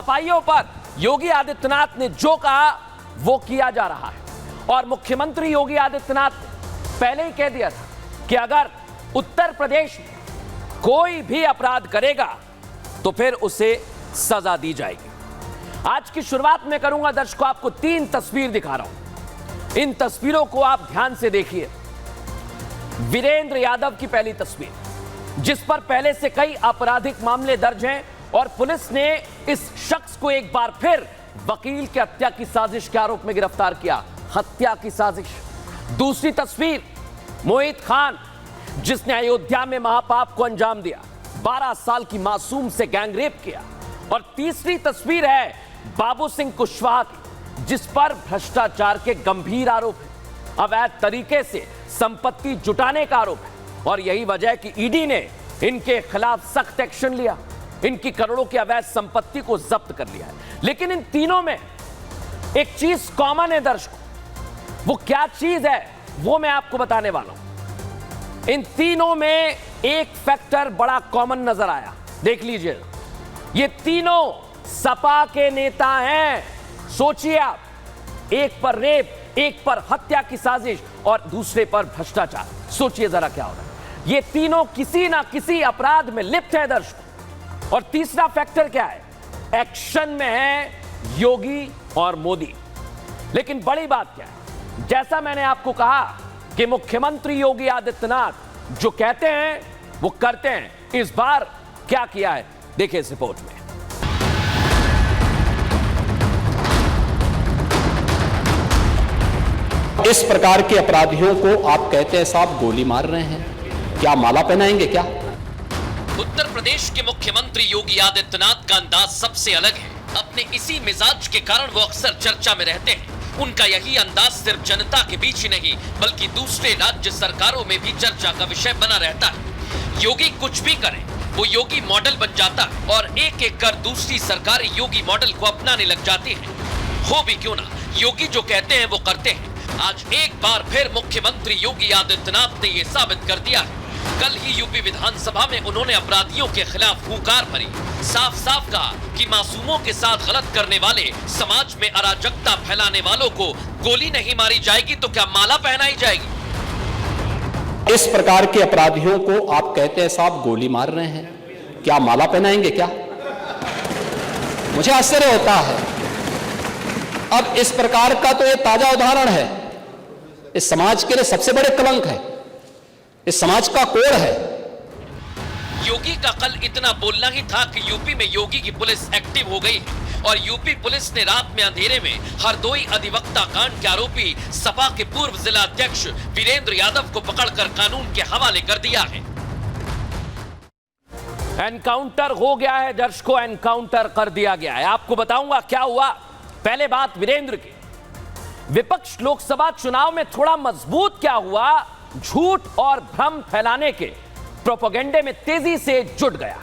सफाइयों पर योगी आदित्यनाथ ने जो कहा वो किया जा रहा है। और मुख्यमंत्री योगी आदित्यनाथ ने पहले ही कह दिया था कि अगर उत्तर प्रदेश में कोई भी अपराध करेगा तो फिर उसे सजा दी जाएगी। आज की शुरुआत में करूंगा दर्शकों, आपको 3 तस्वीर दिखा रहा हूं। इन तस्वीरों को आप ध्यान से देखिए। वीरेंद्र यादव की पहली तस्वीर, जिस पर पहले से कई आपराधिक मामले दर्ज हैं और पुलिस ने इस शख्स को एक बार फिर वकील की हत्या की साजिश के आरोप में गिरफ्तार किया। हत्या की साजिश। दूसरी तस्वीर, मोहित खान, जिसने अयोध्या में महापाप को अंजाम दिया, 12 साल की मासूम से गैंगरेप किया। और तीसरी तस्वीर है बाबू सिंह कुशवाहा की, जिस पर भ्रष्टाचार के गंभीर आरोप है, अवैध तरीके से संपत्ति जुटाने का आरोप है। और यही वजह है कि ईडी ने इनके खिलाफ सख्त एक्शन लिया, इनकी करोड़ों की अवैध संपत्ति को जब्त कर लिया है। लेकिन इन तीनों में एक चीज कॉमन है दर्शकों, वो क्या चीज है वो मैं आपको बताने वाला हूं। इन तीनों में एक फैक्टर बड़ा कॉमन नजर आया, देख लीजिए। ये तीनों सपा के नेता हैं। सोचिए आप, एक पर रेप, एक पर हत्या की साजिश और दूसरे पर भ्रष्टाचार। सोचिए जरा क्या हो रहा है। ये तीनों किसी ना किसी अपराध में लिप्त है दर्शकों। और तीसरा फैक्टर क्या है? एक्शन में है योगी और मोदी। लेकिन बड़ी बात क्या है, जैसा मैंने आपको कहा कि मुख्यमंत्री योगी आदित्यनाथ जो कहते हैं वो करते हैं। इस बार क्या किया है देखिए इस रिपोर्ट में। इस प्रकार के अपराधियों को आप कहते हैं साहब गोली मार रहे हैं, क्या माला पहनाएंगे क्या? उत्तर प्रदेश के मुख्यमंत्री योगी आदित्यनाथ का अंदाज सबसे अलग है। अपने इसी मिजाज के कारण वो अक्सर चर्चा में रहते हैं। उनका यही अंदाज सिर्फ जनता के बीच ही नहीं बल्कि दूसरे राज्य सरकारों में भी चर्चा का विषय बना रहता है। योगी कुछ भी करें, वो योगी मॉडल बन जाता है और एक एक कर दूसरी सरकारें योगी मॉडल को अपनाने लग जाती हैं। हो भी क्यों ना, योगी जो कहते हैं वो करते हैं। आज एक बार फिर मुख्यमंत्री योगी आदित्यनाथ ने ये साबित कर दिया है। कल ही यूपी विधानसभा में उन्होंने अपराधियों के खिलाफ हुंकार भरी, साफ साफ कहा कि मासूमों के साथ गलत करने वाले, समाज में अराजकता फैलाने वालों को गोली नहीं मारी जाएगी तो क्या माला पहनाई जाएगी? इस प्रकार के अपराधियों को आप कहते हैं साहब गोली मार रहे हैं, क्या माला पहनाएंगे क्या? मुझे आश्चर्य होता है। अब इस प्रकार का तो ये ताजा उदाहरण है, इस समाज के लिए सबसे बड़े कलंक है, इस समाज का कोड़ है। योगी का कल इतना बोलना ही था कि यूपी में योगी की पुलिस एक्टिव हो गई है और यूपी पुलिस ने रात में अंधेरे में हरदोई अधिवक्ता कांड के आरोपी सपा के पूर्व जिला अध्यक्ष वीरेंद्र यादव को पकड़कर कानून के हवाले कर दिया है। एनकाउंटर हो गया है दर्शकों, एनकाउंटर कर दिया गया है। आपको बताऊंगा क्या हुआ। पहले बात वीरेंद्र की, विपक्ष लोकसभा चुनाव में थोड़ा मजबूत क्या हुआ, झूठ और भ्रम फैलाने के प्रोपेगेंडे में तेजी से जुट गया।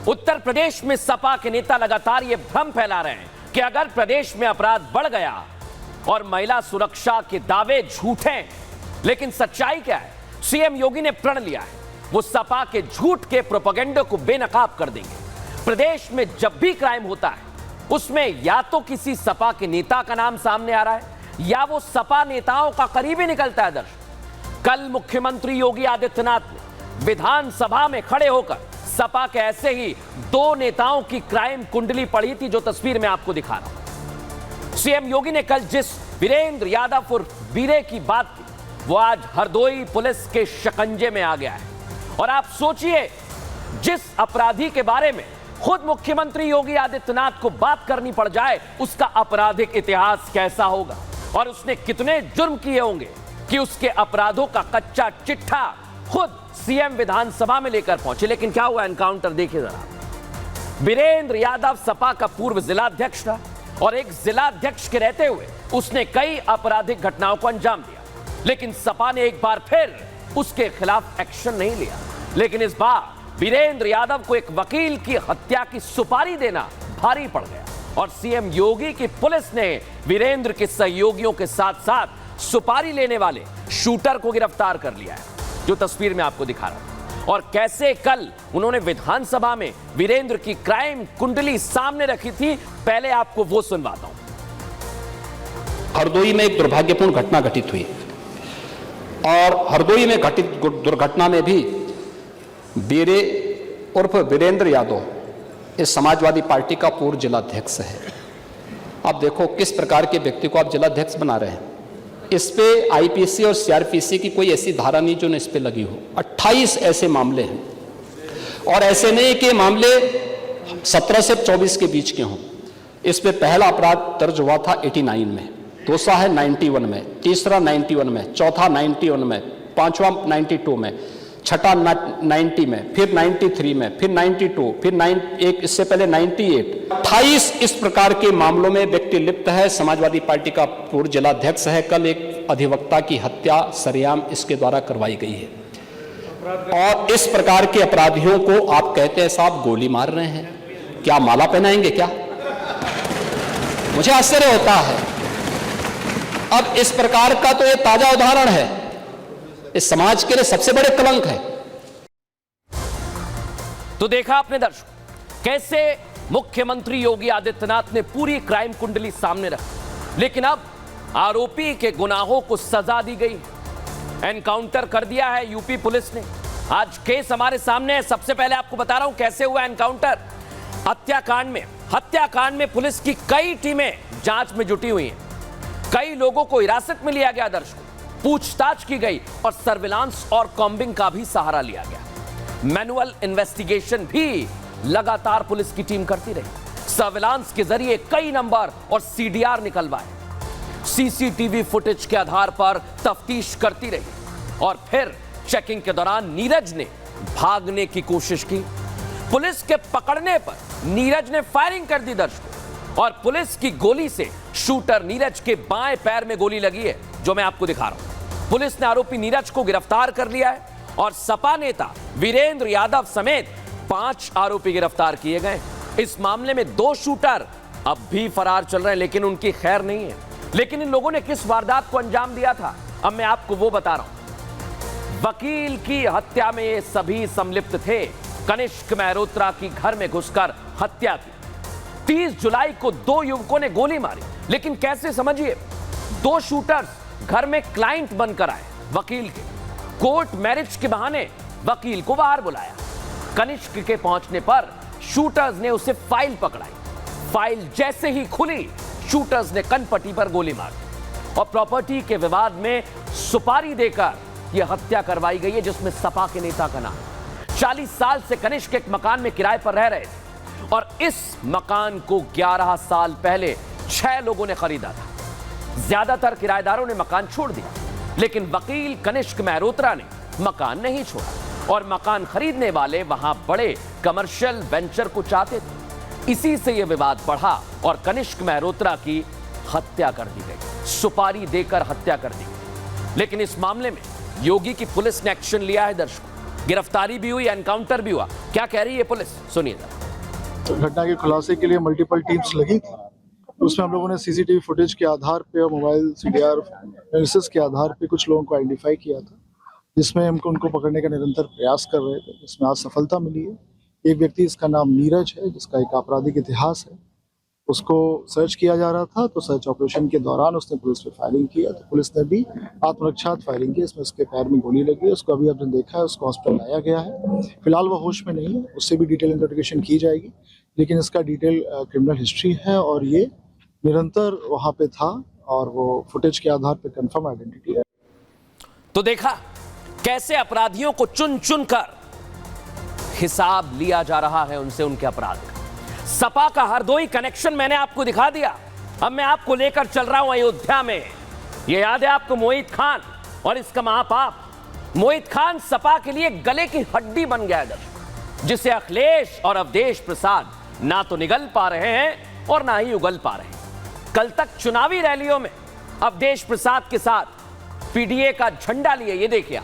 उत्तर प्रदेश में सपा के नेता लगातार यह भ्रम फैला रहे हैं कि अगर प्रदेश में अपराध बढ़ गया और महिला सुरक्षा के दावे झूठे हैं, लेकिन सच्चाई क्या है? सीएम योगी ने प्रण लिया है वो सपा के झूठ के प्रोपेगेंडे को बेनकाब कर देंगे। प्रदेश में जब भी क्राइम होता है उसमें या तो किसी सपा के नेता का नाम सामने आ रहा है या वो सपा नेताओं का करीबी निकलता है। दर्शक, कल मुख्यमंत्री योगी आदित्यनाथ ने विधानसभा में खड़े होकर सपा के ऐसे ही 2 नेताओं की क्राइम कुंडली पढ़ी थी, जो तस्वीर मैं आपको दिखा रहा हूं। सीएम योगी ने कल जिस वीरेंद्र यादव और बीरे की बात की, वो आज हरदोई पुलिस के शिकंजे में आ गया है। और आप सोचिए, जिस अपराधी के बारे में खुद मुख्यमंत्री योगी आदित्यनाथ को बात करनी पड़ जाए, उसका आपराधिक इतिहास कैसा होगा और उसने कितने जुर्म किए होंगे कि उसके अपराधों का कच्चा चिट्ठा खुद सीएम विधानसभा में लेकर पहुंचे। लेकिन क्या हुआ एनकाउंटर देखिए जरा। वीरेंद्र यादव सपा का पूर्व जिलाध्यक्ष था और एक जिलाध्यक्ष के रहते हुए उसने कई आपराधिक घटनाओं को अंजाम दिया, लेकिन सपा ने एक बार फिर उसके खिलाफ एक्शन नहीं लिया। लेकिन इस बार वीरेंद्र यादव को एक वकील की हत्या की सुपारी देना भारी पड़ गया और सीएम योगी की पुलिस ने वीरेंद्र के सहयोगियों के साथ साथ सुपारी लेने वाले शूटर को गिरफ्तार कर लिया है, जो तस्वीर में आपको दिखा रहा हूं। और कैसे कल उन्होंने विधानसभा में वीरेंद्र की क्राइम कुंडली सामने रखी थी, पहले आपको वो सुनवाता हूं। हरदोई में एक दुर्भाग्यपूर्ण घटना घटित हुई और हरदोई में घटित दुर्घटना में भी बीरे उर्फ वीरेंद्र यादव इस समाजवादी पार्टी का पूर्व जिलाध्यक्ष है। अब देखो किस प्रकार के व्यक्ति को आप जिलाध्यक्ष बना रहे हैं। इस पे आईपीसी और सीआरपीसी की कोई ऐसी धारा नहीं जो इस पे लगी हो। 28 ऐसे मामले हैं और ऐसे नहीं कि मामले 17 से 24 के बीच के हों। इस पे पहला अपराध दर्ज हुआ था 89 में, दूसरा है 91 में, तीसरा 91 में, चौथा 91 में, पांचवा 92 में, छठा 90 में, फिर 93 में, फिर 92, फिर एक इससे पहले 98। 28 इस प्रकार के मामलों में व्यक्ति लिप्त है। समाजवादी पार्टी का पूर्व जिलाध्यक्ष है। कल एक अधिवक्ता की हत्या सरेआम इसके द्वारा करवाई गई है और इस प्रकार के अपराधियों को आप कहते हैं साहब गोली मार रहे हैं, क्या माला पहनाएंगे क्या? मुझे आश्चर्य होता है। अब इस प्रकार का तो ये ताजा उदाहरण है, इस समाज के लिए सबसे बड़े कलंक है। तो देखा आपने दर्शक कैसे मुख्यमंत्री योगी आदित्यनाथ ने पूरी क्राइम कुंडली सामने रखी, लेकिन अब आरोपी के गुनाहों को सजा दी गई। एनकाउंटर कर दिया है यूपी पुलिस ने। आज केस हमारे सामने है। सबसे पहले आपको बता रहा हूं कैसे हुआ एनकाउंटर। हत्याकांड में पुलिस की कई टीमें जांच में जुटी हुई हैं। कई लोगों को हिरासत में लिया गया, दर्शकों पूछताछ की गई और सर्विलांस और कॉम्बिंग का भी सहारा लिया गया। मैनुअल इन्वेस्टिगेशन भी लगातार पुलिस की टीम करती रही। सर्विलांस के जरिए कई नंबर और सीडीआर निकलवाए। सीसीटीवी फुटेज के आधार पर तफ्तीश करती रही और फिर चेकिंग के दौरान नीरज ने भागने की कोशिश की। पुलिस के पकड़ने पर नीरज ने फायरिंग कर दी, दर्शकों, और पुलिस की गोली से शूटर नीरज के बाएं पैर में गोली लगी है, जो मैं आपको दिखा रहा हूं। पुलिस ने आरोपी नीरज को गिरफ्तार कर लिया है और सपा नेता वीरेंद्र यादव समेत 5 आरोपी गिरफ्तार किए गए। इस मामले में 2 शूटर अब भी फरार चल रहे हैं, लेकिन उनकी खैर नहीं है। लेकिन इन लोगों ने किस वारदात को अंजाम दिया था, अब मैं आपको वो बता रहा हूं। वकील की हत्या में ये सभी संलिप्त थे। कनिष्क मेहरोत्रा की घर में घुसकर हत्या की। 30 जुलाई को 2 युवकों ने गोली मारी, लेकिन कैसे समझिए। 2 शूटर्स घर में क्लाइंट बनकर आए वकील के। कोर्ट मैरिज के बहाने वकील को बाहर बुलाया। कनिष्क के पहुंचने पर शूटर्स ने उसे फाइल पकड़ाई। फाइल जैसे ही खुली, शूटर्स ने कनपट्टी पर गोली मार दी और प्रॉपर्टी के विवाद में सुपारी देकर यह हत्या करवाई गई है, जिसमें सपा के नेता का नाम। 40 साल से कनिष्क एक मकान में किराए पर रह रहे थे और इस मकान को 11 साल पहले 6 लोगों ने खरीदा था। ज्यादातर किराएदारों ने मकान छोड़ दिया, लेकिन वकील कनिष्क मेहरोत्रा ने मकान नहीं छोड़ा और मकान खरीदने वाले वहां बड़े कमर्शियल वेंचर को चाहते थे। इसी से यह विवाद बढ़ा और कनिष्क मेहरोत्रा की हत्या कर दी गई। सुपारी देकर हत्या कर दी गई। लेकिन इस मामले में योगी की पुलिस ने एक्शन लिया है, दर्शकों। गिरफ्तारी भी हुई, एनकाउंटर भी हुआ। क्या कह रही है पुलिस, सुनिए। घटना के खुलासे के लिए मल्टीपल टीम्स लगी थी। उसमें हम लोगों ने सीसीटीवी फुटेज के आधार पे और मोबाइल सीडीआर एनालिसिस के आधार पे कुछ लोगों को आइडेंटिफाई किया था, जिसमें हम उनको पकड़ने का निरंतर प्रयास कर रहे थे, जिसमें आज सफलता मिली है। एक व्यक्ति, इसका नाम नीरज है, जिसका एक आपराधिक इतिहास है, उसको सर्च किया जा रहा था। तो सर्च ऑपरेशन के दौरान उसने पुलिस पे फायरिंग किया, तो पुलिस ने भी आत्मरक्षार्थ फायरिंग की। इसमें उसके पैर में गोली लगी। उसको अभी आपने देखा है, उसको हॉस्पिटल लाया गया है। फिलहाल वो होश में नहीं है, उससे भी डिटेल इन्वेस्टिगेशन की जाएगी, लेकिन इसका डिटेल क्रिमिनल हिस्ट्री है और ये निरंतर वहां पे था और वो फुटेज के आधार पे कंफर्म आइडेंटिटी है। तो देखा कैसे अपराधियों को चुन चुन कर हिसाब लिया जा रहा है उनसे, उनके अपराध का। सपा का हरदोई कनेक्शन मैंने आपको दिखा दिया। अब मैं आपको लेकर चल रहा हूं अयोध्या में। यह याद है आपको मोहित खान और इसका महापाप। मोहित खान सपा के लिए गले की हड्डी बन गया है, जिसे अखिलेश और अवधेश प्रसाद ना तो निगल पा रहे हैं और ना ही उगल पा रहे हैं। कल तक चुनावी रैलियों में अवधेश प्रसाद के साथ पीडीए का झंडा लिए, ये देखिए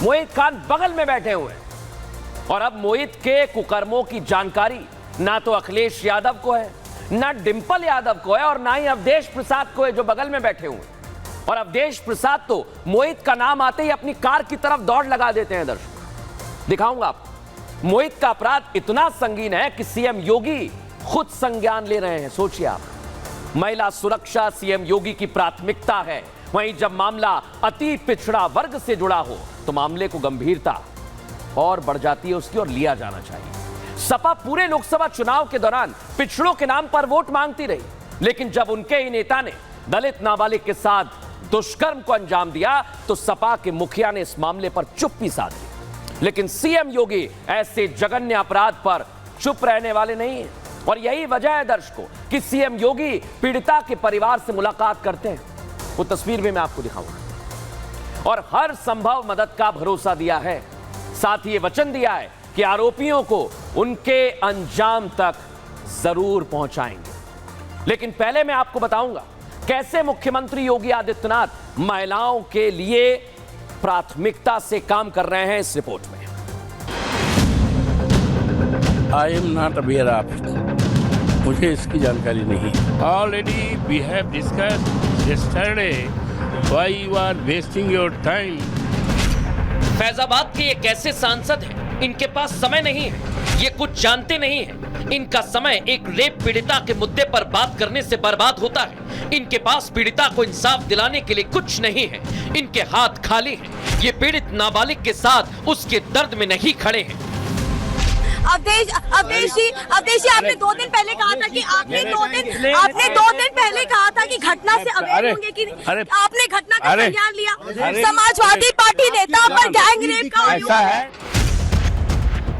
मोहित खान बगल में बैठे हुए हैं। और अब मोहित के कुकर्मों की जानकारी ना तो अखिलेश यादव को है, ना डिंपल यादव को है और ना ही अवधेश प्रसाद को है, जो बगल में बैठे हुए हैं। और अवधेश प्रसाद तो मोहित का नाम आते ही अपनी कार की तरफ दौड़ लगा देते हैं, दर्शक। दिखाऊंगा आपको। मोहित का अपराध इतना संगीन है कि सीएम योगी खुद संज्ञान ले रहे हैं। सोचिए आप, महिला सुरक्षा सीएम योगी की प्राथमिकता है। वहीं जब मामला अति पिछड़ा वर्ग से जुड़ा हो तो मामले को गंभीरता और बढ़ जाती है उसकी, और लिया जाना चाहिए। सपा पूरे लोकसभा चुनाव के दौरान पिछड़ों के नाम पर वोट मांगती रही, लेकिन जब उनके ही नेता ने दलित नाबालिग के साथ दुष्कर्म को अंजाम दिया तो सपा के मुखिया ने इस मामले पर चुप्पी साध ली। लेकिन सीएम योगी ऐसे जघन्य अपराध पर चुप रहने वाले नहीं हैं, और यही वजह है दर्शकों कि सीएम योगी पीड़िता के परिवार से मुलाकात करते हैं। वो तस्वीर भी मैं आपको दिखाऊंगा, और हर संभव मदद का भरोसा दिया है। साथ ही ये वचन दिया है कि आरोपियों को उनके अंजाम तक जरूर पहुंचाएंगे। लेकिन पहले मैं आपको बताऊंगा कैसे मुख्यमंत्री योगी आदित्यनाथ महिलाओं के लिए प्राथमिकता से काम कर रहे हैं। इस रिपोर्ट में I am not aware of it, मुझे इसकी जानकारी नहीं। Already we have discussed yesterday why you are wasting your time. Faizabad के ये कैसे सांसद हैं? इनके पास समय नहीं है, ये कुछ जानते नहीं हैं। इनका समय एक रेप पीड़िता के मुद्दे पर बात करने से बर्बाद होता है। इनके पास पीड़िता को इंसाफ दिलाने के लिए कुछ नहीं है, इनके हाथ खाली हैं। ये पीड़ित नाबालिग के साथ उसके दर्द में नहीं खड़े हैं। अवधेश जी, आपने 2 दिन पहले कहा था कि आपने 2 दिन पहले कहा था कि घटना से अवेयर होंगे कि आपने घटना का संज्ञान लिया। समाजवादी पार्टी नेता पर गैंग रेप का ऐसा है।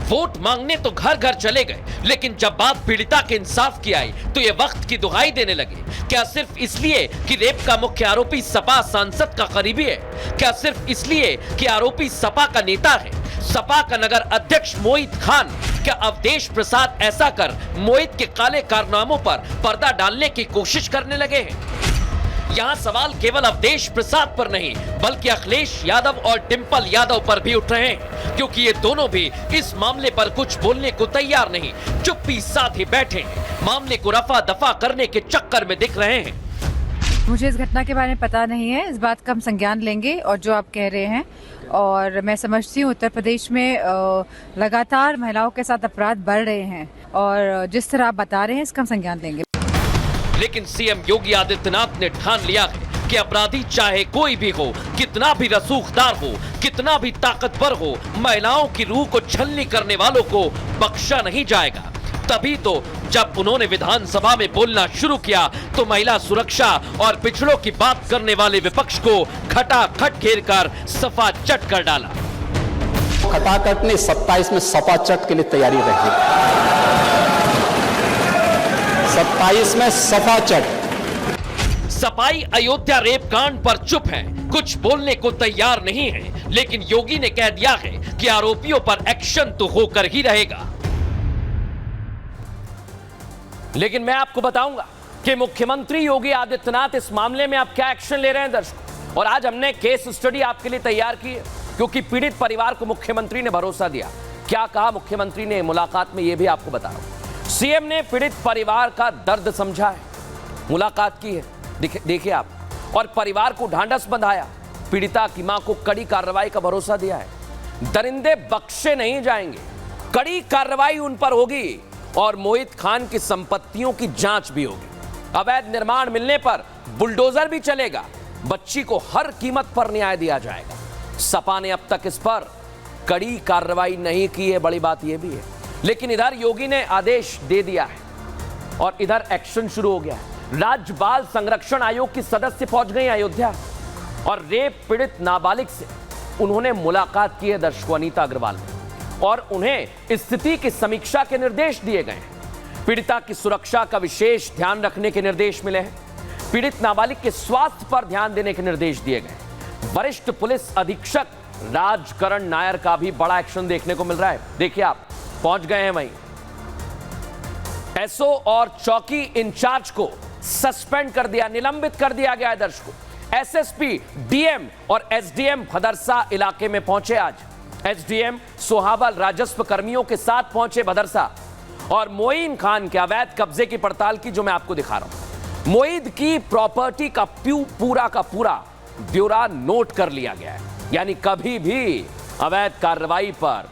वोट मांगने तो घर घर चले गए, लेकिन जब बात पीड़िता के इंसाफ की आई तो ये वक्त की दुहाई देने लगे। क्या सिर्फ इसलिए कि रेप का मुख्य आरोपी सपा सांसद का करीबी है? क्या सिर्फ इसलिए कि आरोपी सपा का नेता है? सपा का नगर अध्यक्ष मोहित खान, क्या अवधेश प्रसाद ऐसा कर मोहित के काले कारनामों पर पर्दा डालने की कोशिश करने लगे हैं? यहाँ सवाल केवल अवधेश प्रसाद पर नहीं बल्कि अखिलेश यादव और डिंपल यादव पर भी उठ रहे हैं, क्योंकि ये दोनों भी इस मामले पर कुछ बोलने को तैयार नहीं, चुप्पी साधे बैठे हैं, मामले को रफा दफा करने के चक्कर में दिख रहे हैं। मुझे इस घटना के बारे में पता नहीं है, इस बात का हम संज्ञान लेंगे और जो आप कह रहे हैं, और मैं समझती हूँ उत्तर प्रदेश में लगातार महिलाओं के साथ अपराध बढ़ रहे हैं, और जिस तरह आप बता रहे हैं इसका हम संज्ञान लेंगे। लेकिन सीएम योगी आदित्यनाथ ने ठान लिया है कि अपराधी चाहे कोई भी हो, कितना भी रसूखदार हो, कितना भी ताकतवर हो, महिलाओं की रूह को छलनी करने वालों को बख्शा नहीं जाएगा। तभी तो जब उन्होंने विधानसभा में बोलना शुरू किया तो महिला सुरक्षा और पिछड़ों की बात करने वाले विपक्ष को खटाखट घेर कर सपा चट कर डाला। खटाखट ने 27 में सपा चट के लिए तैयारी रखी। 27 में सपा चट। सपाई अयोध्या रेप कांड पर चुप है, कुछ बोलने को तैयार नहीं है, लेकिन योगी ने कह दिया है कि आरोपियों पर एक्शन तो होकर ही रहेगा। लेकिन मैं आपको बताऊंगा कि मुख्यमंत्री योगी आदित्यनाथ इस मामले में अब क्या एक्शन ले रहे हैं दर्शकों। और आज हमने केस स्टडी आपके लिए तैयार की है, क्योंकि पीड़ित परिवार को मुख्यमंत्री ने भरोसा दिया। क्या कहा मुख्यमंत्री ने मुलाकात में, यह भी आपको बता रहा हूं। सीएम ने पीड़ित परिवार का दर्द समझा है, मुलाकात की है, देखिए आप, और परिवार को ढांढस बंधाया। पीड़िता की मां को कड़ी कार्रवाई का भरोसा दिया है। दरिंदे बख्शे नहीं जाएंगे, कड़ी कार्रवाई उन पर होगी, और मोहित खान की संपत्तियों की जांच भी होगी। अवैध निर्माण मिलने पर बुलडोजर भी चलेगा। बच्ची को हर कीमत पर न्याय दिया जाएगा। सपा ने अब तक इस पर कड़ी कार्रवाई नहीं की है, बड़ी बात यह भी है। लेकिन इधर योगी ने आदेश दे दिया है और इधर एक्शन शुरू हो गया है। राज्य बाल संरक्षण आयोग की सदस्य पहुंच गई अयोध्या और रेप पीड़ित नाबालिग से उन्होंने मुलाकात की है दर्शकों, अनीता अग्रवाल ने, और उन्हें स्थिति की समीक्षा के निर्देश दिए गए हैं। पीड़िता की सुरक्षा का विशेष ध्यान रखने के निर्देश मिले हैं। पीड़ित नाबालिग के स्वास्थ्य पर ध्यान देने के निर्देश दिए गए। वरिष्ठ पुलिस अधीक्षक राजकरण नायर का भी बड़ा एक्शन देखने को मिल रहा है। देखिए आप, पहुंच गए हैं वहीं। एसओ और चौकी इंचार्ज को सस्पेंड कर दिया, निलंबित कर दिया गया है दर्शकों। एसएसपी, डीएम और एसडीएम भदरसा इलाके में पहुंचे आज। एसडीएम सोहाबल राजस्व कर्मियों के साथ पहुंचे भदरसा, और मोइन खान के अवैध कब्जे की पड़ताल की, जो मैं आपको दिखा रहा हूं। मोईद की प्रॉपर्टी का पूरा का पूरा ब्यौरा नोट कर लिया गया है, यानी कभी भी अवैध कार्रवाई पर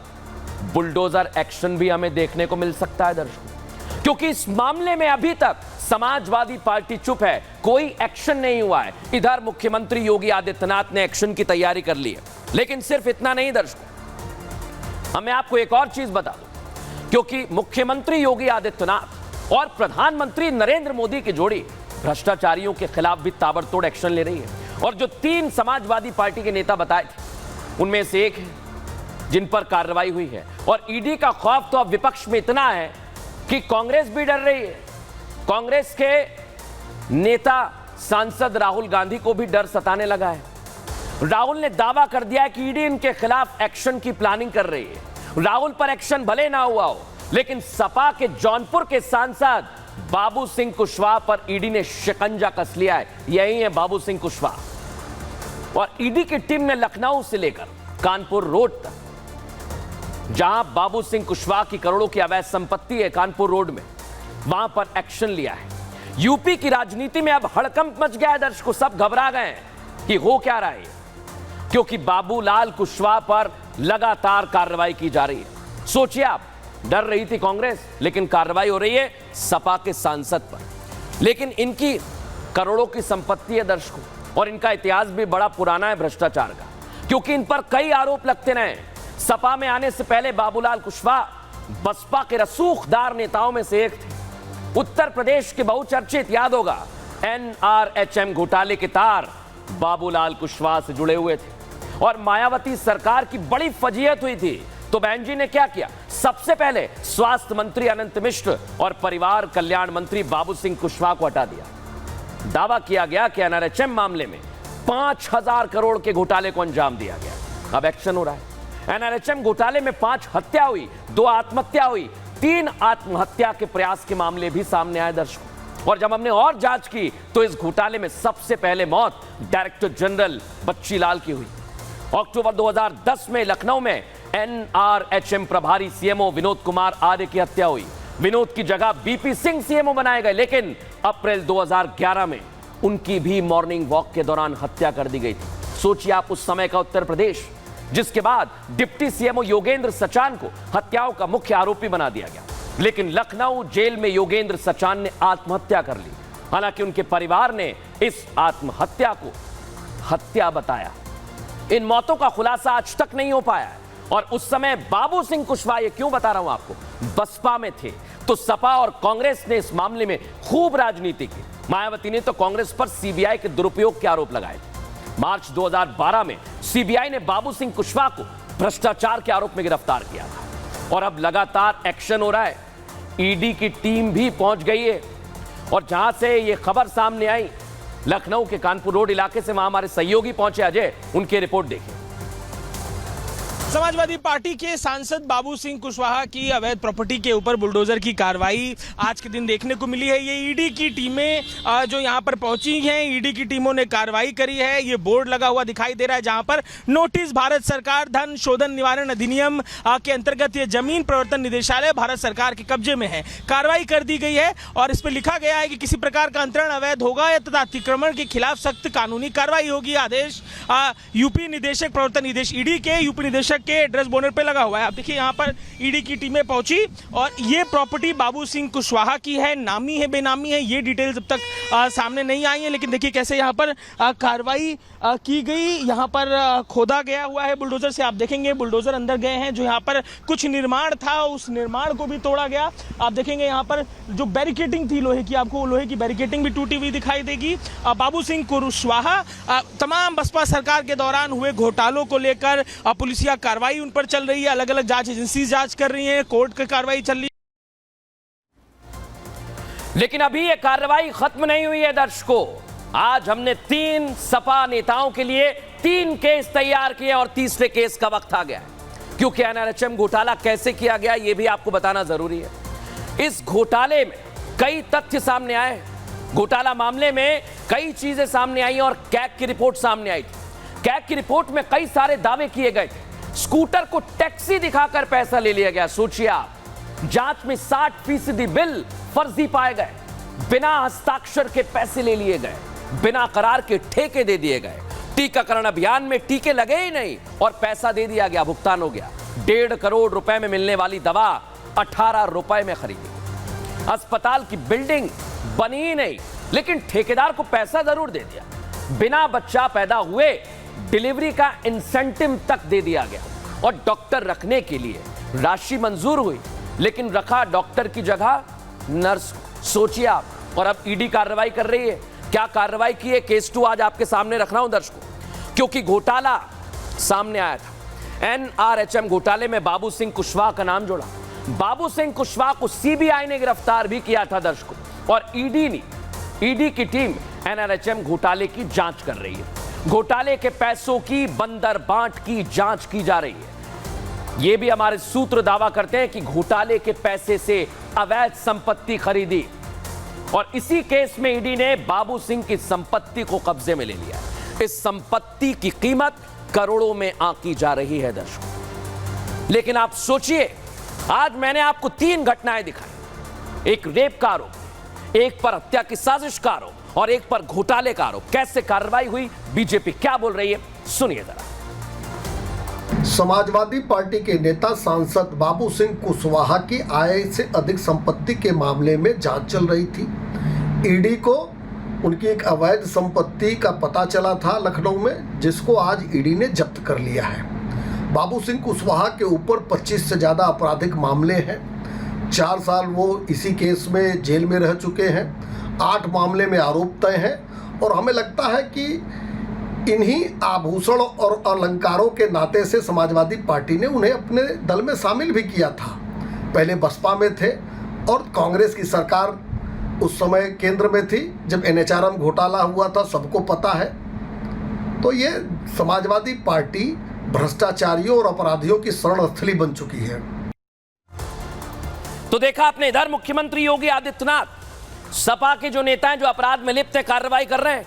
बुलडोजर एक्शन भी हमें देखने को मिल सकता है दर्शकों, क्योंकि इस मामले में अभी तक समाजवादी पार्टी चुप है, कोई एक्शन नहीं हुआ है। इधर मुख्यमंत्री योगी आदित्यनाथ ने एक्शन की तैयारी कर ली है। लेकिन सिर्फ इतना नहीं दर्शकों, मैं आपको एक और चीज बता दूं, क्योंकि मुख्यमंत्री योगी आदित्यनाथ और प्रधानमंत्री नरेंद्र मोदी की जोड़ी भ्रष्टाचारियों के खिलाफ भी ताबड़तोड़ एक्शन ले रही है। और जो 3 समाजवादी पार्टी के नेता बताए थे, उनमें से एक है जिन पर कार्रवाई हुई है। और ईडी का खौफ तो अब विपक्ष में इतना है कि कांग्रेस भी डर रही है। कांग्रेस के नेता सांसद राहुल गांधी को भी डर सताने लगा है। राहुल ने दावा कर दिया है कि ईडी इनके खिलाफ एक्शन की प्लानिंग कर रही है। राहुल पर एक्शन भले ना हुआ हो, लेकिन सपा के जौनपुर के सांसद बाबू सिंह कुशवाहा पर ईडी ने शिकंजा कस लिया है। यही है बाबू सिंह कुशवाहा। और ईडी की टीम ने लखनऊ से लेकर कानपुर रोड तक, जहां बाबू सिंह कुशवाहा की करोड़ों की अवैध संपत्ति है कानपुर रोड में, वहां पर एक्शन लिया है। यूपी की राजनीति में अब हड़कंप मच गया है दर्शकों, सब घबरा गए हैं कि हो क्या रहा है, क्योंकि बाबूलाल कुशवाहा पर लगातार कार्रवाई की जा रही है। सोचिए आप, डर रही थी कांग्रेस, लेकिन कार्रवाई हो रही है सपा के सांसद पर। लेकिन इनकी करोड़ों की संपत्ति है दर्शकों, और इनका इतिहास भी बड़ा पुराना है भ्रष्टाचार का, क्योंकि इन पर कई आरोप लगते रहे। सपा में आने से पहले बाबूलाल कुशवाहा बसपा के रसूखदार नेताओं में से एक थे। उत्तर प्रदेश के बहुचर्चित, याद होगा, NRHM घोटाले के तार बाबूलाल कुशवाहा से जुड़े हुए थे। और मायावती सरकार की बड़ी फजीहत हुई थी, तो बहन जी ने क्या किया? सबसे पहले स्वास्थ्य मंत्री अनंत मिश्र और परिवार कल्याण मंत्री बाबू सिंह कुशवाहा को हटा दिया। दावा किया गया कि NRHM मामले में 5000 करोड़ के घोटाले को अंजाम दिया गया। अब एक्शन हो रहा है। NRHM घोटाले में 5 हत्या हुई, 2 आत्महत्या हुई, 3 आत्महत्या के प्रयास के मामले भी सामने आए दर्शकों। और जब हमने और जांच की तो इस घोटाले में सबसे पहले मौत डायरेक्टर जनरल बच्ची लाल की हुई। अक्टूबर 2010 में लखनऊ में NRHM प्रभारी CMO विनोद कुमार आर्य की हत्या हुई। विनोद की जगह BP सिंह CMO बनाए गए, लेकिन अप्रैल 2011 में उनकी भी मॉर्निंग वॉक के दौरान हत्या कर दी गई थी। सोचिए आप उस समय का उत्तर प्रदेश, जिसके बाद डिप्टी CMO योगेंद्र सचान को हत्याओं का मुख्य आरोपी बना दिया गया। लेकिन लखनऊ जेल में योगेंद्र सचान ने आत्महत्या कर ली। हालांकि उनके परिवार ने इस आत्महत्या को हत्या बताया। इन मौतों का खुलासा आज तक नहीं हो पाया है। और उस समय बाबू सिंह कुशवाहा, ये क्यों बता रहा हूं आपको, बसपा में थे, तो सपा और कांग्रेस ने इस मामले में खूब राजनीति की। मायावती ने तो कांग्रेस पर CBI के दुरुपयोग के आरोप लगाए थे। मार्च 2012 में CBI ने बाबू सिंह कुशवाहा को भ्रष्टाचार के आरोप में गिरफ्तार किया था। और अब लगातार एक्शन हो रहा है। ईडी की टीम भी पहुंच गई है। और जहां से ये खबर सामने आई, लखनऊ के कानपुर रोड इलाके से, वहां हमारे सहयोगी पहुंचे अजय, उनकी रिपोर्ट देखिए। समाजवादी पार्टी के सांसद बाबू सिंह कुशवाहा की अवैध प्रॉपर्टी के ऊपर बुलडोजर की कार्रवाई आज के दिन देखने को मिली है। ये ईडी की टीमें जो यहाँ पर पहुंची हैं, ईडी की टीमों ने कार्रवाई करी है। ये बोर्ड लगा हुआ दिखाई दे रहा है जहां पर नोटिस भारत सरकार धन शोधन निवारण अधिनियम के अंतर्गत ये जमीन प्रवर्तन निदेशालय भारत सरकार के कब्जे में है। कार्रवाई कर दी गई है और इस पर लिखा गया है कि किसी प्रकार का अंतरण अवैध होगा या तथा अतिक्रमण के खिलाफ सख्त कानूनी कार्रवाई होगी। आदेश यूपी निदेशक प्रवर्तन निदेश ईडी के यूपी निदेशक के एड्रेस बोनर पे लगा हुआ है। आप देखिए यहाँ पर ईडी की टीमें पहुंची और ये प्रॉपर्टी बाबू सिंह कुशवाहा की है। नामी है बेनामी है ये डिटेल्स अब तक सामने नहीं आई है, लेकिन देखिए कैसे यहाँ पर कार्रवाई की गई। यहाँ पर खोदा गया हुआ है बुलडोजर से। आप देखेंगे बुलडोजर अंदर गए हैं। जो यहाँ पर कुछ निर्माण था उस निर्माण को भी तोड़ा गया। आप देखेंगे यहाँ पर जो बैरिकेटिंग थी लोहे की, आपको लोहे की बैरिकेटिंग भी टूटी हुई दिखाई देगी। बाबू सिंह कुशवाहा तमाम बसपा सरकार के दौरान हुए घोटालों को लेकर पुलिसिया कार्रवाई उन पर चल रही है। अलग अलग जांच एजेंसी जांच कर रही है, कोर्ट की कार्रवाई चल रही है। लेकिन अभी ये कार्रवाई खत्म नहीं हुई है दर्शकों। आज हमने 3 सपा नेताओं के लिए 3 केस तैयार किए और तीसरे केस का वक्त आ गया है, क्योंकि NRHM घोटाला कैसे किया गया ये भी आपको बताना जरूरी है। इस घोटाले में कई तथ्य सामने आए। घोटाला मामले में कई चीजें सामने आई और कैग की रिपोर्ट सामने आई थी। कैग की रिपोर्ट में कई सारे दावे किए गए थे। स्कूटर को टैक्सी दिखाकर पैसा ले लिया गया। सोचिए आप, जांच में 60% बिल फर्जी पाए गए। बिना हस्ताक्षर के पैसे ले लिए गए, बिना करार के ठेके दे दिए गए। टीकाकरण अभियान में टीके लगे ही नहीं और पैसा दे दिया गया, भुगतान हो गया। 1.5 करोड़ रुपए में मिलने वाली दवा 18 रुपए में खरीदी। अस्पताल की बिल्डिंग बनी ही नहीं, लेकिन ठेकेदार को पैसा जरूर दे दिया। बिना बच्चा पैदा हुए डिलीवरी का इंसेंटिव तक दे दिया गया और डॉक्टर रखने के लिए राशि मंजूर हुई, लेकिन रखा डॉक्टर की जगह नर्स। सोचिए आप, और अब ईडी कार्रवाई कर रही है। क्या कार्रवाई की है? केस 2 आज आपके सामने रख रहा हूं दर्शकों, क्योंकि घोटाला सामने आया था। एनआरएचएम घोटाले में बाबू सिंह कुशवाहा का नाम जोड़ा। बाबू सिंह कुशवाहा को सीबीआई ने गिरफ्तार भी किया था दर्शकों, और ईडी की टीम एनआरएचएम घोटाले की जांच कर रही है। घोटाले के पैसों की बंदरबांट की जांच की जा रही है। यह भी हमारे सूत्र दावा करते हैं कि घोटाले के पैसे से अवैध संपत्ति खरीदी, और इसी केस में ईडी ने बाबू सिंह की संपत्ति को कब्जे में ले लिया। इस संपत्ति की कीमत करोड़ों में आंकी जा रही है दर्शकों। लेकिन आप सोचिए, आज मैंने आपको 3 घटनाएं दिखाई। एक रेप का आरोप, एक पर हत्या की साजिश का आरोप और एक पर घोटाले का आरोप। कैसे कार्रवाई हुई, बीजेपी क्या बोल रही है, सुनिए जरा। समाजवादी पार्टी के नेता सांसद बाबू सिंह कुशवाहा की आय से अधिक संपत्ति के मामले में जांच चल रही थी। ईडी को उनकी एक अवैध संपत्ति का पता चला था लखनऊ में, जिसको आज ईडी ने जब्त कर लिया है। बाबू सिंह कुशवाहा के ऊपर 25 से ज़्यादा आपराधिक मामले हैं। 4 साल वो इसी केस में जेल में रह चुके हैं। 8 मामले में आरोप तय हैं, और हमें लगता है कि इन्हीं आभूषण और अलंकारों के नाते से समाजवादी पार्टी ने उन्हें अपने दल में शामिल भी किया था। पहले बसपा में थे, और कांग्रेस की सरकार उस समय केंद्र में थी जब एनएचआरएम घोटाला हुआ था, सबको पता है। तो ये समाजवादी पार्टी भ्रष्टाचारियों और अपराधियों की शरणस्थली बन चुकी है। तो देखा आपने, इधर मुख्यमंत्री योगी आदित्यनाथ सपा के जो नेता हैं जो अपराध में लिप्त हैं कार्रवाई कर रहे हैं,